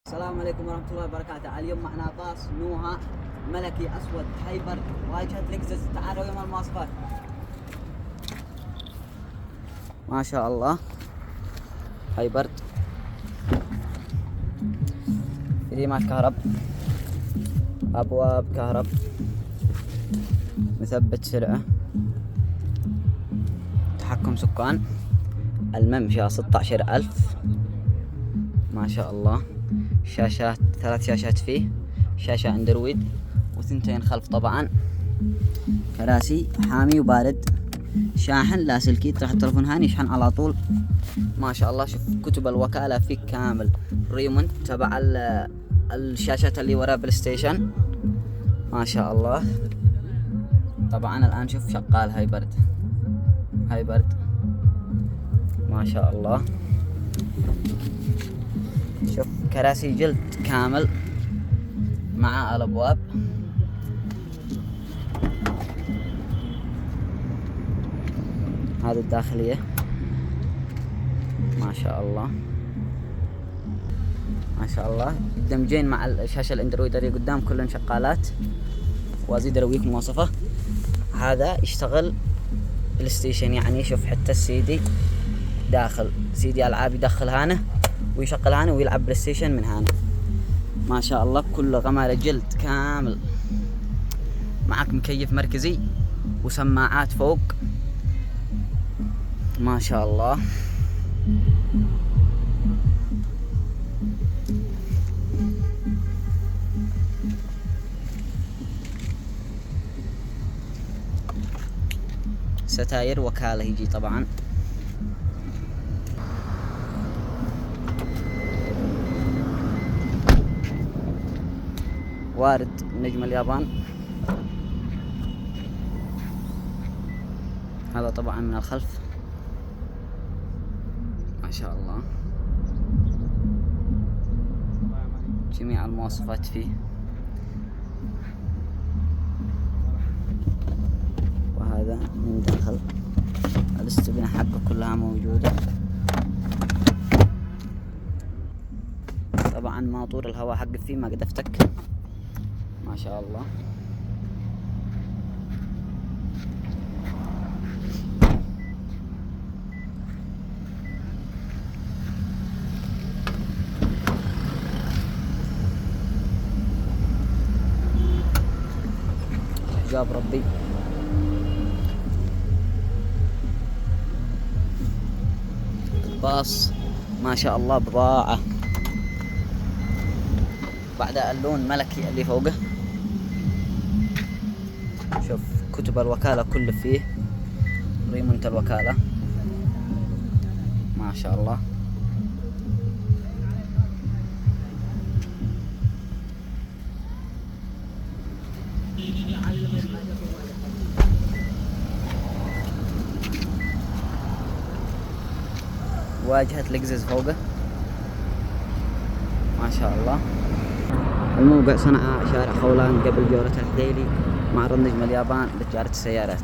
السلام عليكم ورحمة الله وبركاته. اليوم معنا باص نوها ملكي أسود هايبر واجهة لكزس. تعالوا يوم المواصفات. ما شاء الله هايبر فريمات كهرب، أبواب كهرب، مثبت سرعة، تحكم سكان، الممشى 16,000 ما شاء الله. شاشات 3 شاشات فيه، شاشة اندرويد وثنتين خلف طبعا، كراسي حامي وبارد، شاحن لاسلكي، تروح التلفون هاني يشحن على طول ما شاء الله. شوف كتب الوكالة فيه كامل، ريموت تبع الشاشات اللي ورا بلاي ستيشن ما شاء الله. طبعا الآن شوف شغال هاي برد ما شاء الله. شوف كراسي جلد كامل مع الابواب، هذه الداخلية ما شاء الله ما شاء الله. مدمجين مع الشاشة الاندرويد اللي قدام، كلهم شغالات. وازيد ارويكم مواصفة. هذا يشتغل بلاي ستيشن، يعني شوف حتى السيدي داخل، سيدي العاب يدخل هانه ويشغل هانه ويلعب بلاي ستيشن من هانه ما شاء الله. كله غمارة جلد كامل، معك مكيف مركزي وسماعات فوق ما شاء الله. ستاير وكالة يجي طبعا. وارد نجم اليابان. هذا طبعا من الخلف ما شاء الله. جميع المواصفات فيه. وهذا من داخل، الاستبنة حقه كلها موجودة. طبعا ماطور الهواء حق فيه ما قد افتك ما شاء الله. حجاب ربي. باص ما شاء الله بضاعة. بعدها اللون ملكي اللي فوقه. شوف كتب الوكالة كله فيه، ريمونت الوكالة ما شاء الله. واجهة لكزس فوقه ما شاء الله. الموقع صنعاء، شارع خولان قبل جورة الحديلي، معرض نجم اليابان لتجارة السيارات.